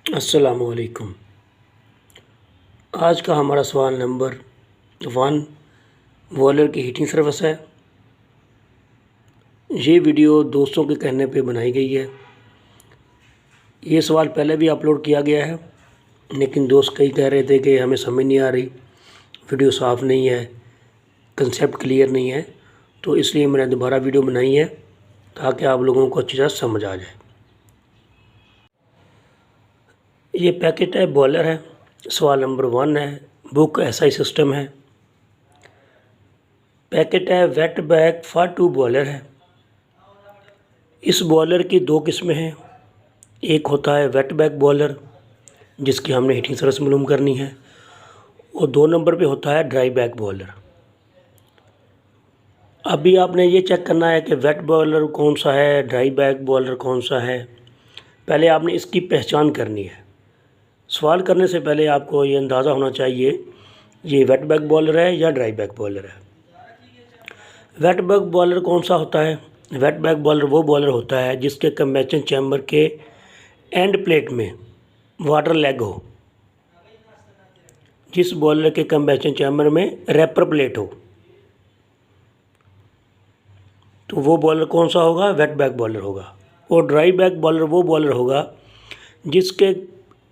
अस्सलामुअलैकुम। आज का हमारा सवाल नंबर 1 बॉयलर की हीटिंग सर्विस है। ये वीडियो दोस्तों के कहने पे बनाई गई है। ये सवाल पहले भी अपलोड किया गया है, लेकिन दोस्त कई कह रहे थे कि हमें समझ नहीं आ रही, वीडियो साफ़ नहीं है, कंसेप्ट क्लियर नहीं है, तो इसलिए मैंने दोबारा वीडियो बनाई है ताकि आप लोगों को अच्छी तरह समझ आ जाए। ये पैकेट है, बॉयलर है। सवाल नंबर 1 है, बुक SI सिस्टम है। पैकेट है, wet bag for two boiler है। इस बॉयलर की 2 किस्में हैं। एक होता है वेट बैग बॉयलर, जिसकी हमने हीटिंग सर्विस मालूम करनी है, और 2 नंबर पे होता है ड्राई बैग बॉयलर। अभी आपने ये चेक करना है कि वेट बॉयलर कौन सा है, ड्राई बैग बॉयलर कौन सा है। पहले आपने इसकी पहचान करनी है। सवाल करने से पहले आपको ये अंदाज़ा होना चाहिए ये वेट बैग बॉयलर है या ड्राई बैग बॉयलर है। वेट बैग बॉयलर कौन सा होता है? वेट बैग बॉयलर वो बॉयलर होता है जिसके कंबेशन चैम्बर के एंड प्लेट में वाटर लेग हो, जिस बॉयलर के कंबेशन चैम्बर में रैपर प्लेट हो, तो वो बॉयलर कौन सा होगा? वेट बैग बॉयलर होगा। और ड्राई बैग बॉयलर वो बॉयलर होगा जिसके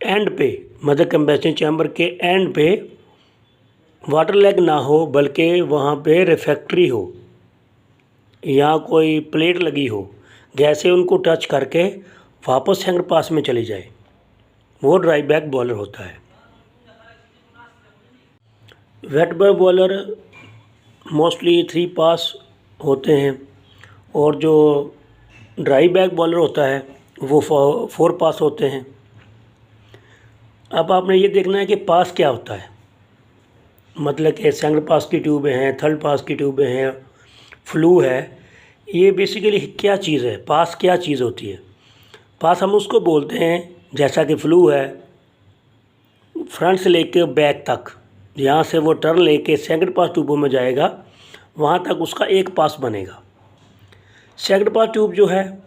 एंड पे, मतलब कंबेशन चैम्बर के एंड पे वाटर लेग ना हो, बल्कि वहाँ पे रिफैक्ट्री हो या कोई प्लेट लगी हो, गैसें उनको टच करके वापस हैंगर पास में चली जाए, वो ड्राई बैग बॉयलर होता है। वेट बैग बॉयलर मोस्टली 3 पास होते हैं, और जो ड्राई बैग बॉयलर होता है वो 4 पास होते हैं। अब आपने ये देखना है कि पास क्या होता है, मतलब कि सेकंड पास की ट्यूबें हैं, थर्ड पास की ट्यूबें हैं, फ्लू है। ये बेसिकली क्या चीज़ है? पास क्या चीज़ होती है? पास हम उसको बोलते हैं, जैसा कि फ्लू है, फ्रंट से लेके बैक तक, यहाँ से वो टर्न लेके सेकंड पास ट्यूबों में जाएगा, वहाँ तक उसका एक पास बनेगा। सेकंड पास ट्यूब जो है,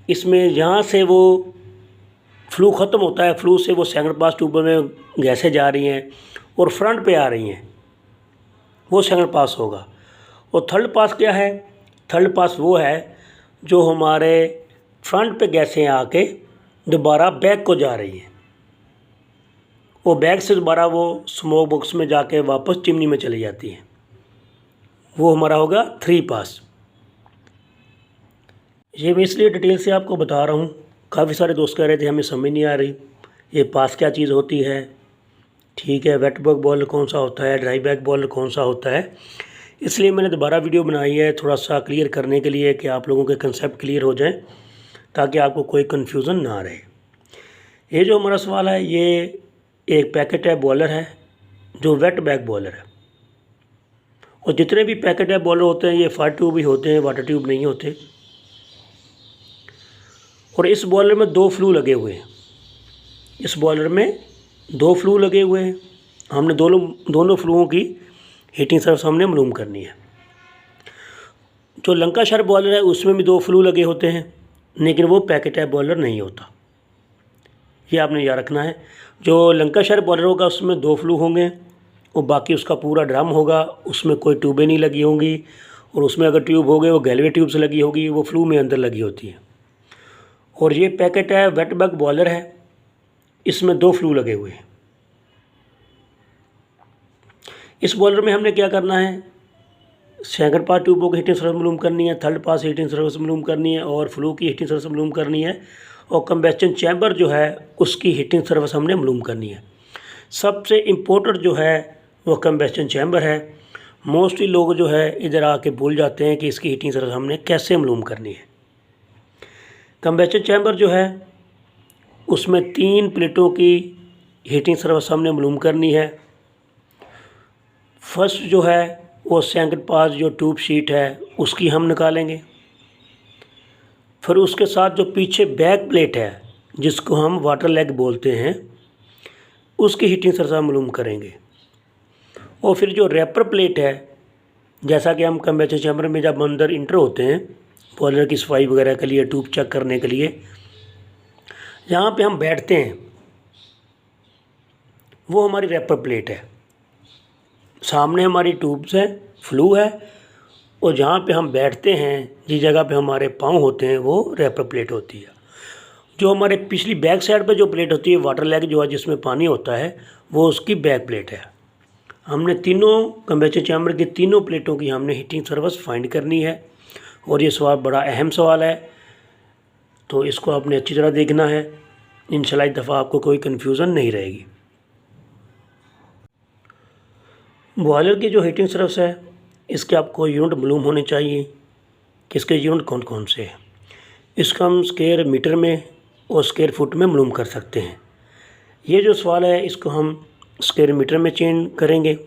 इसमें यहाँ से वो फ्लू ख़त्म होता है, फ्लू से वो सेकंड पास ट्यूब में गैसें जा रही हैं और फ्रंट पे आ रही हैं, वो सेकंड पास होगा। और थर्ड पास क्या है? थर्ड पास वो है जो हमारे फ्रंट पे गैसें आके दोबारा बैक को जा रही हैं, वो बैक से दोबारा वो स्मोक बॉक्स में जाके वापस चिमनी में चली जाती हैं, वो हमारा होगा 3 पास। ये मैं इसलिए डिटेल से आपको बता रहा हूँ, काफ़ी सारे दोस्त कह रहे थे हमें समझ नहीं आ रही ये पास क्या चीज़ होती है। ठीक है, वेट बैग बॉयलर कौन सा होता है, ड्राई बैग बॉयलर कौन सा होता है, इसलिए मैंने दोबारा वीडियो बनाई है थोड़ा सा क्लियर करने के लिए कि आप लोगों के कंसेप्ट क्लियर हो जाएं, ताकि आपको कोई कन्फ्यूज़न ना रहे। ये जो हमारा सवाल है, ये एक पैकेट है, बॉयलर है जो वेट बैग बॉयलर है। और जितने भी पैकेट है बॉयलर होते हैं, ये फायर ट्यूब ही होते हैं, वाटर ट्यूब नहीं होते। और इस बॉयलर में 2 फ्लू लगे हुए हैं। इस बॉयलर में 2 फ्लू लगे हुए हैं। हमने दोनों फ्लूओं की हीटिंग सर्विस हमने मालूम करनी है। जो लंकाशायर बॉयलर है उसमें भी 2 फ्लू लगे होते हैं, लेकिन वो पैकेट है बॉयलर नहीं होता, ये आपने याद रखना है। जो लंकाशायर बॉयलर होगा उसमें 2 फ्लू होंगे, और बाकी उसका पूरा ड्रम होगा, उसमें कोई ट्यूबें नहीं लगी होंगी, और उसमें अगर ट्यूब हो गए वो गैलवे ट्यूब से लगी होगी, वो फ्लू में अंदर लगी होती है। और ये पैकेट है वेट बैग बॉयलर है, इसमें 2 फ्लू लगे हुए हैं। इस बॉयलर में हमने क्या करना है? सेकंड पास ट्यूबों की हीटिंग सर्विस मालूम करनी है, थर्ड पास हीटिंग सर्विस मालूम करनी है, और फ्लू की हीटिंग सर्विस मालूम करनी है, और कंबेशन चैम्बर जो है उसकी हीटिंग सर्विस हमने मालूम करनी है। सबसे इम्पोर्टेंट जो है वो कंबेशन चैम्बर है। मोस्टली लोग जो है इधर आके भूल जाते हैं कि इसकी हीटिंग सर्विस हमने कैसे मालूम करनी है। कंबेशन चैम्बर जो है उसमें 3 प्लेटों की हीटिंग सर्विस हमने मालूम करनी है। फर्स्ट जो है वो सेकंड पास जो ट्यूब शीट है उसकी हम निकालेंगे। फिर उसके साथ जो पीछे बैक प्लेट है जिसको हम वाटर लेग बोलते हैं, उसकी हीटिंग सर्विस मालूम करेंगे। और फिर जो रैपर प्लेट है, जैसा कि हम कंबेशन चैम्बर में जब अंदर इंटर होते हैं बॉयलर की सफाई वगैरह के लिए, ट्यूब चेक करने के लिए, जहाँ पे हम बैठते हैं वो हमारी रैपर प्लेट है, सामने हमारी ट्यूब्स है, फ्लू है, और जहाँ पे हम बैठते हैं जिस जगह पे हमारे पाँव होते हैं वो रैपर प्लेट होती है। जो हमारे पिछली बैक साइड पे जो प्लेट होती है वाटर लेग जो है जिसमें पानी होता है वो उसकी बैक प्लेट है। हमने तीनों कंबेशन चैम्बर की तीनों प्लेटों की हमने हीटिंग सर्विस फाइंड करनी है, और ये सवाल बड़ा अहम सवाल है, तो इसको आपने अच्छी तरह देखना है। इंशाल्लाह इस दफ़ा आपको कोई कन्फ्यूज़न नहीं रहेगी। बॉयलर की जो हीटिंग सर्विस है इसके आपको यूनिट मालूम होने चाहिए कि इसके यूनिट कौन कौन से हैं। इसका हम स्क्वायर मीटर में और स्क्वायर फुट में मालूम कर सकते हैं। ये जो सवाल है इसको हम स्क्वायर मीटर में चेंज करेंगे,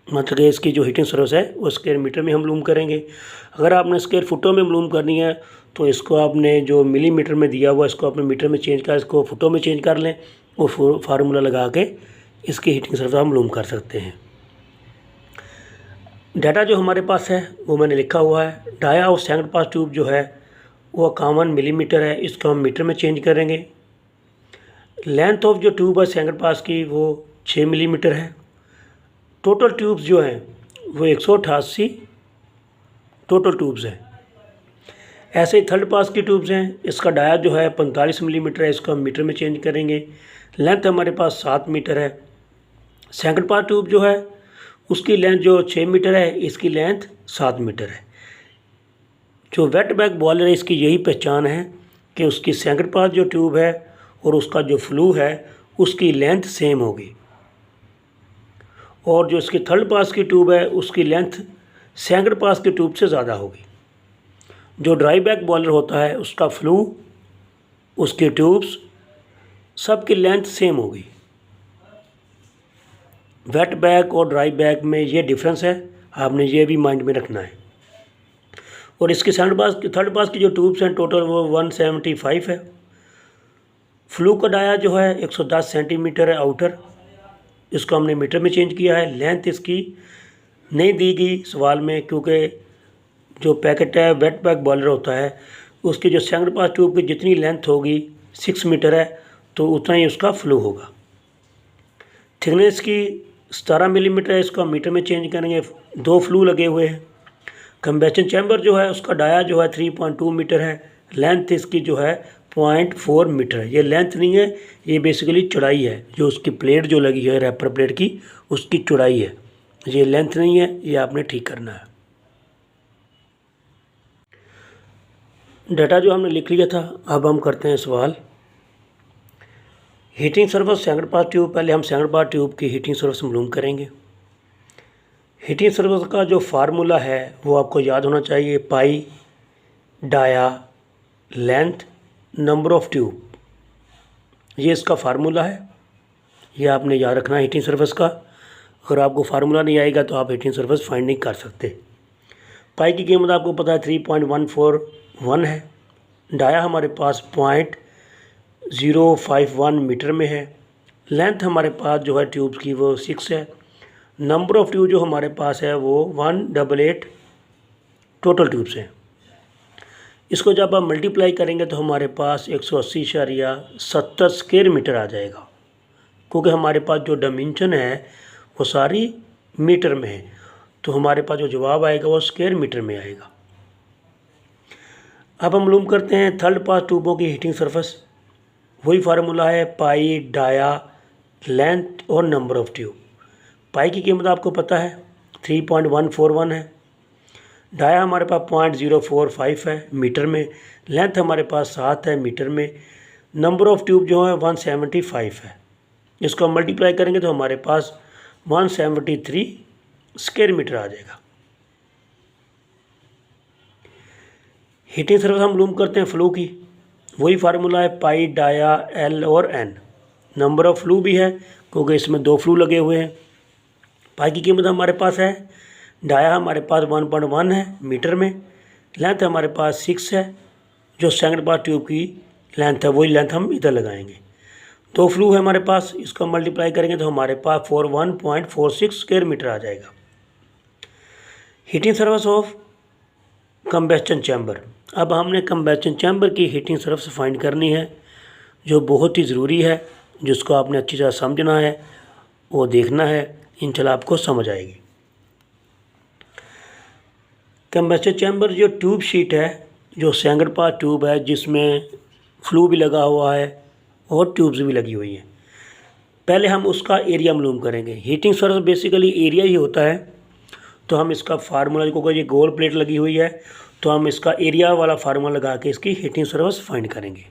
मतलब कि इसकी जो हीटिंग सर्विस है वो स्क्वायर मीटर में हम मालूम करेंगे। अगर आपने स्क्वायर फुटों में मालूम करनी है तो इसको आपने जो मिलीमीटर में दिया हुआ इसको अपने मीटर में चेंज कर, इसको फुटों में चेंज कर लें और फार्मूला लगा के इसकी हीटिंग सर्विस आप मालूम कर सकते हैं। डाटा जो हमारे पास है वो मैंने लिखा हुआ है। डाया और सेकंड पास ट्यूब जो है वो 51 मिलीमीटर है, इसको हम मीटर में चेंज करेंगे। लेंथ ऑफ जो ट्यूब है सेकंड पास की वो 6 मिलीमीटर है। टोटल ट्यूब्स जो हैं वो 188 टोटल ट्यूब्स हैं। ऐसे ही थर्ड पास की ट्यूब्स हैं, इसका डाया जो है 45 मिलीमीटर है, इसको हम मीटर में चेंज करेंगे। लेंथ हमारे पास 7 मीटर है। सेकंड पास ट्यूब जो है उसकी लेंथ जो 6 मीटर है, इसकी लेंथ 7 मीटर है। जो वेट बैग बॉयलर है इसकी यही पहचान है कि उसकी सेकंड पास जो ट्यूब है और उसका जो फ्लू है उसकी लेंथ सेम होगी, और जो इसकी थर्ड पास की ट्यूब है उसकी लेंथ सेकंड पास की ट्यूब से ज़्यादा होगी। जो ड्राई बैग बॉयलर होता है उसका फ्लू, उसके ट्यूब्स सब की लेंथ सेम होगी। वेट बैग और ड्राई बैग में ये डिफरेंस है, आपने ये भी माइंड में रखना है। और इसकी थर्ड पास की जो ट्यूब्स हैं टोटल वो 175 है। फ्लू का डाया जो है 110 सेंटीमीटर है आउटर, इसको हमने मीटर में चेंज किया है। लेंथ इसकी नहीं दी गई सवाल में, क्योंकि जो पैकेट है वेट बैग बॉयलर होता है उसकी जो सेकंड पास ट्यूब की जितनी लेंथ होगी 6 मीटर है, तो उतना ही उसका फ्लू होगा। थिकनेस की 17 मिलीमीटर है, इसको हम मीटर में चेंज करेंगे। 2 फ्लू लगे हुए हैं। कंबेशन चैम्बर जो है उसका डाया जो है 3.2 मीटर है। लेंथ इसकी जो है 0.4 मीटर है। ये लेंथ नहीं है, ये बेसिकली चौड़ाई है। जो उसकी प्लेट जो लगी है रैपर प्लेट की उसकी चौड़ाई है, ये लेंथ नहीं है, ये आपने ठीक करना है। डाटा जो हमने लिख लिया था, अब हम करते हैं सवाल। हीटिंग सर्विस सेकंड पास ट्यूब, पहले हम सेकंड पास ट्यूब की हीटिंग सर्विस मालूम करेंगे। हीटिंग सर्विस का जो फार्मूला है वो आपको याद होना चाहिए, pi dia length number of tube, ये इसका फार्मूला है, ये आपने याद रखना है हीटिंग सर्विस का। अगर आपको फार्मूला नहीं आएगा तो आप हीटिंग सर्विस फाइंड नहीं कर सकते। पाई की कीमत आपको पता है 3.141 है। डाया हमारे पास 0.051 मीटर में है। लेंथ हमारे पास जो है ट्यूब्स की वो 6 है। नंबर ऑफ़ ट्यूब जो हमारे पास है वो 188 टोटल ट्यूब्स हैं। इसको जब आप मल्टीप्लाई करेंगे तो हमारे पास 180.70 स्क्वायर मीटर आ जाएगा, क्योंकि हमारे पास जो डायमेंशन है वो सारी मीटर में है, तो हमारे पास जो जवाब आएगा वो स्क्वायर मीटर में आएगा। अब हम मालूम करते हैं थर्ड पास ट्यूबों की हीटिंग सरफेस। वही फार्मूला है पाई डाया लेंथ और नंबर ऑफ़ ट्यूब। पाई की कीमत आपको पता है 3.141 है। डाया हमारे पास 0.045 है मीटर में। लेंथ हमारे पास 7 है मीटर में। नंबर ऑफ़ ट्यूब जो है 175 है। इसको हम मल्टीप्लाई करेंगे तो हमारे पास 173 स्क्वायर मीटर आ जाएगा। हीटिंग सर्विस हम मालूम करते हैं फ्लू की। वही फार्मूला है पाई डाया एल और एन। नंबर ऑफ़ फ्लू भी है क्योंकि इसमें 2 फ्लू लगे हुए हैं। पाई की कीमत हमारे पास है, डाया हमारे पास 1.1 है मीटर में। लेंथ हमारे पास 6 है। जो सेकंड पास ट्यूब की लेंथ है वही लेंथ हम इधर लगाएंगे। 2 फ्लू है हमारे पास, इसको मल्टीप्लाई करेंगे तो हमारे पास 41.46 स्क्वायर मीटर आ जाएगा। Heating service of कंबेशन chamber. अब हमने कंबेशन चैम्बर की हीटिंग सर्विस फाइंड करनी है। जो बहुत ही ज़रूरी है, जिसको आपने अच्छी तरह समझना है, वो देखना है, इंशाल्लाह आपको समझ आएगी। कंबेसर चैम्बर जो ट्यूब शीट है, जो सिंगल पास ट्यूब है, जिसमें फ्लू भी लगा हुआ है और ट्यूब्स भी लगी हुई हैं। पहले हम उसका एरिया मालूम करेंगे। हीटिंग सर्विस बेसिकली एरिया ही होता है, तो हम इसका फार्मूला, को ये गोल प्लेट लगी हुई है, तो हम इसका एरिया वाला फार्मूला लगा के इसकी हीटिंग सर्विस फाइंड करेंगे।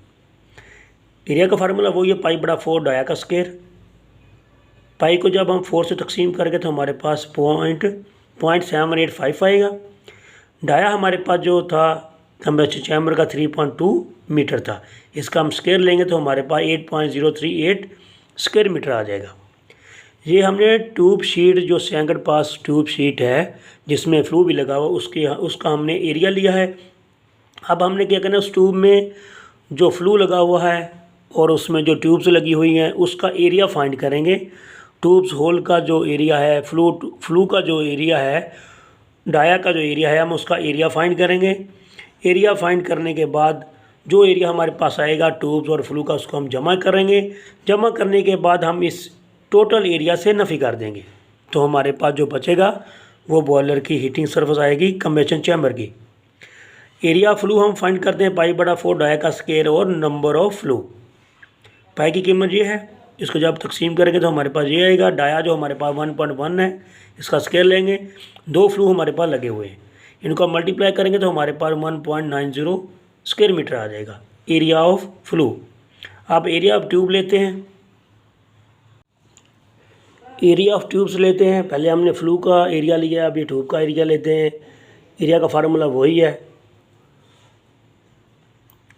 एरिया का फार्मूला वही है, पाई बड़ा 4 डाया का स्क्वायर। पाई को जब हम 4 से तकसीम करेंगे तो हमारे पास 0.785 आएगा। डाया हमारे पास जो था कंबेसर चैम्बर का 3.2 मीटर था, इसका हम स्क्वायर लेंगे तो हमारे पास 8.038 स्क्वायर मीटर आ जाएगा। ये हमने ट्यूब शीट, जो सिंगल पास ट्यूब शीट है जिसमें फ्लू भी लगा हुआ, उसका हमने एरिया लिया है। अब हमने क्या करना है, उस ट्यूब में जो फ्लू लगा हुआ है और उसमें जो ट्यूब्स लगी हुई हैं उसका एरिया फाइंड करेंगे। ट्यूब्स होल का जो एरिया है, फ्लू का जो एरिया है, डाया का जो एरिया है, हम उसका एरिया फाइंड करेंगे। एरिया फाइंड करने के बाद जो एरिया हमारे पास आएगा ट्यूब्स और फ्लू का, उसको हम जमा करेंगे। जमा करने के बाद हम इस टोटल एरिया से नफ़ी कर देंगे, तो हमारे पास जो बचेगा वो बॉयलर की हीटिंग सर्विस आएगी कंबेशन चैम्बर की। एरिया फ्लू हम फाइंड करते हैं, पाई बड़ा 4 डाया का स्क्वायर और नंबर ऑफ फ्लू। पाई की कीमत ये है, इसको जब तकसीम करेंगे तो हमारे पास ये आएगा। डाया जो हमारे पास 1.1 है, इसका स्क्वायर लेंगे। 2 फ्लू हमारे पास लगे हुए हैं, इनको मल्टीप्लाई करेंगे तो हमारे पास 1.90 स्क्वायर मीटर आ जाएगा एरिया ऑफ फ्लू। आप एरिया ऑफ ट्यूब लेते हैं, एरिया ऑफ ट्यूब्स लेते हैं। पहले हमने फ्लू का एरिया लिया, अभी ट्यूब का एरिया लेते हैं। एरिया का फार्मूला वही है,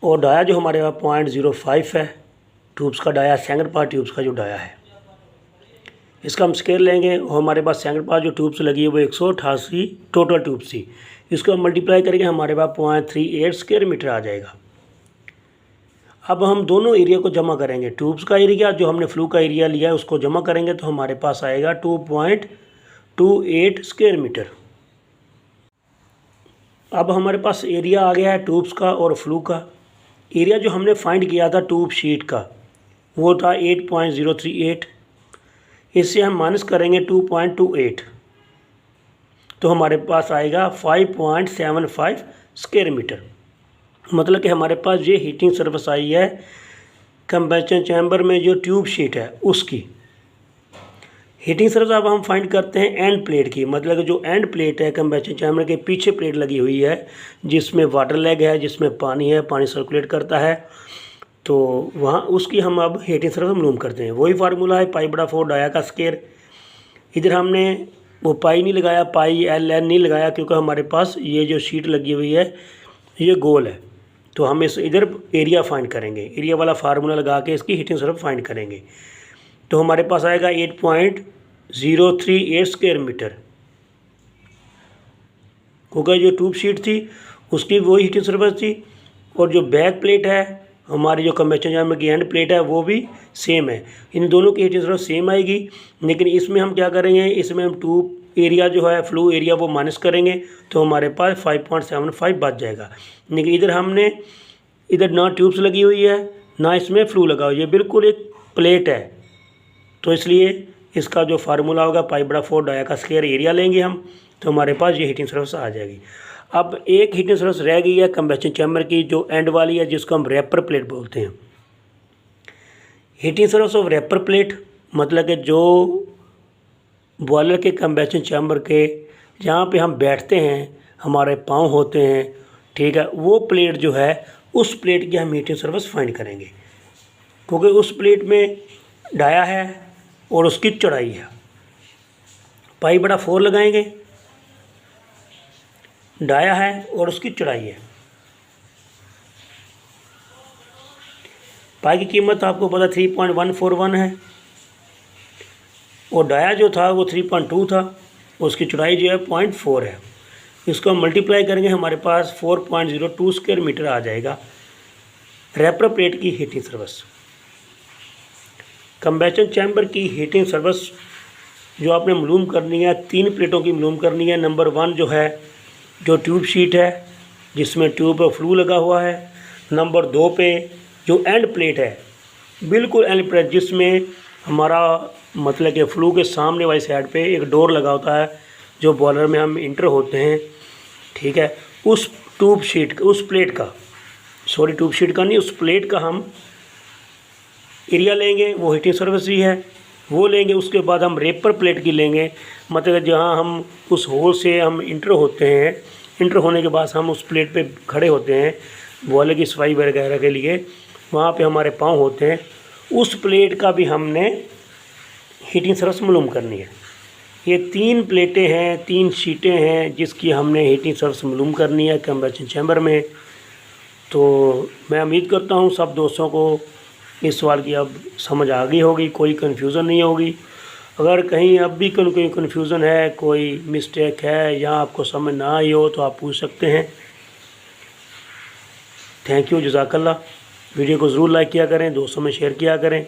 और डाया जो हमारे पास 0.05 है, ट्यूब्स का डाया, सिंगल पास ट्यूब्स का जो डाया है, इसका हम स्क्वायर लेंगे। और हमारे पास सिंगल पास जो ट्यूब्स लगी है वो 188 टोटल ट्यूब्स थी, इसको हम मल्टीप्लाई करेंगे, हमारे पास 0.38 स्क्वायर मीटर आ जाएगा। अब हम दोनों एरिया को जमा करेंगे। ट्यूब्स का एरिया जो हमने फ्लू का एरिया लिया है उसको जमा करेंगे तो हमारे पास आएगा 2.28 स्क्वायर मीटर। अब हमारे पास एरिया आ गया है ट्यूब्स का और फ्लू का। एरिया जो हमने फाइंड किया था ट्यूब शीट का वो था 8.038, इससे हम माइनस करेंगे 2.28, तो हमारे पास आएगा 5.75 स्क्वायर मीटर। मतलब कि हमारे पास ये हीटिंग सर्विस आई है कंबेशन चैम्बर में जो ट्यूब शीट है उसकी हीटिंग सर्विस। अब हम फाइंड करते हैं एंड प्लेट की, मतलब कि जो एंड प्लेट है कंबेशन चैम्बर के पीछे प्लेट लगी हुई है जिसमें वाटर लेग है, जिसमें पानी है, पानी सर्कुलेट करता है, तो वहाँ उसकी हम अब हीटिंग सर्विस मालूम करते हैं। वही फार्मूला है, पाई बड़ा 4 डाया का स्क्वायर। इधर हमने वो पाई नहीं लगाया, पाई एल एन नहीं लगाया, क्योंकि हमारे पास ये जो शीट लगी हुई है ये गोल है, तो हम इस इधर एरिया फाइंड करेंगे। एरिया वाला फार्मूला लगा के इसकी हीटिंग सर्विस फाइंड करेंगे, तो हमारे पास आएगा 8.038 स्क्वायर मीटर। क्योंकि जो ट्यूब शीट थी उसकी वही हीटिंग सर्विस थी, और जो बैक प्लेट है हमारी जो कंबेशन चैम्बर की एंड प्लेट है वो भी सेम है। इन दोनों की हीटिंग सर्विस सेम आएगी, लेकिन इसमें हम क्या करेंगे, इसमें हम ट्यूब एरिया जो है फ्लू एरिया वो माइनस करेंगे, तो हमारे पास 5.75 बच जाएगा। लेकिन इधर हमने इधर ना ट्यूब्स लगी हुई है ना इसमें फ्लू लगा हुआ है, ये बिल्कुल एक प्लेट है, तो इसलिए इसका जो फार्मूला होगा पाई बड़ा 4 डाया का स्क्वायर एरिया लेंगे हम, तो हमारे पास ये हीटिंग सर्विस आ जाएगी। अब एक हीटिंग सर्विस रह गई है कंबेशन चैम्बर की जो एंड वाली है, जिसको हम रैपर प्लेट बोलते हैं। Heating service of wrapper plate मतलब कि जो बॉयलर के कंबेशन चैम्बर के जहाँ पे हम बैठते हैं, हमारे पाँव होते हैं, ठीक है, वो प्लेट जो है उस प्लेट की हम हीटिंग सर्विस फाइंड करेंगे, क्योंकि उस प्लेट में डाया है और उसकी चौड़ाई है। पाई बड़ा 4 लगाएंगे, डाया है और उसकी चौड़ाई है। पाई की कीमत आपको पता 3.141 है, और डाया जो था वो 3.2 था, उसकी चौड़ाई जो है 0.4 है। इसको हम मल्टीप्लाई करेंगे, हमारे पास 4.02 स्क्वायर मीटर आ जाएगा रैपर प्लेट की हीटिंग सर्विस। कंबेशन चैम्बर की हीटिंग सर्विस जो आपने मालूम करनी है, 3 प्लेटों की मालूम करनी है। नंबर 1 जो है जो ट्यूब शीट है जिसमें ट्यूब पर फ्लू लगा हुआ है। नंबर 2 पे जो एंड प्लेट है बिल्कुल एंड प्रेस, जिसमें हमारा मतलब कि फ्लू के सामने वाली साइड पे एक डोर लगा होता है जो बॉयलर में हम इंटर होते हैं, ठीक है। उस ट्यूब शीट उस प्लेट का, सॉरी ट्यूब शीट का नहीं, उस प्लेट का हम एरिया लेंगे, वो हीटिंग सर्विस ही है, वो लेंगे। उसके बाद हम रेपर प्लेट की लेंगे, मतलब जहाँ हम उस होल से हम इंटर होते हैं, इंटर होने के बाद हम उस प्लेट पे खड़े होते हैं बॉयलर की सफाई वगैरह के लिए, वहाँ पे हमारे पाँव होते हैं, उस प्लेट का भी हमने हीटिंग सर्विस मालूम करनी है। ये 3 प्लेटें हैं, 3 शीटें हैं जिसकी हमने हीटिंग सर्विस मालूम करनी है कंबशन चैम्बर में। तो मैं उम्मीद करता हूँ सब दोस्तों को इस सवाल की अब समझ आ गई होगी, कोई कन्फ्यूज़न नहीं होगी। अगर कहीं अब भी कोई कन्फ्यूज़न है, कोई मिस्टेक है या आपको समझ ना आई हो तो आप पूछ सकते हैं। थैंक यू, जज़ाकल्लाह। वीडियो को ज़रूर लाइक किया करें, दोस्तों में शेयर किया करें।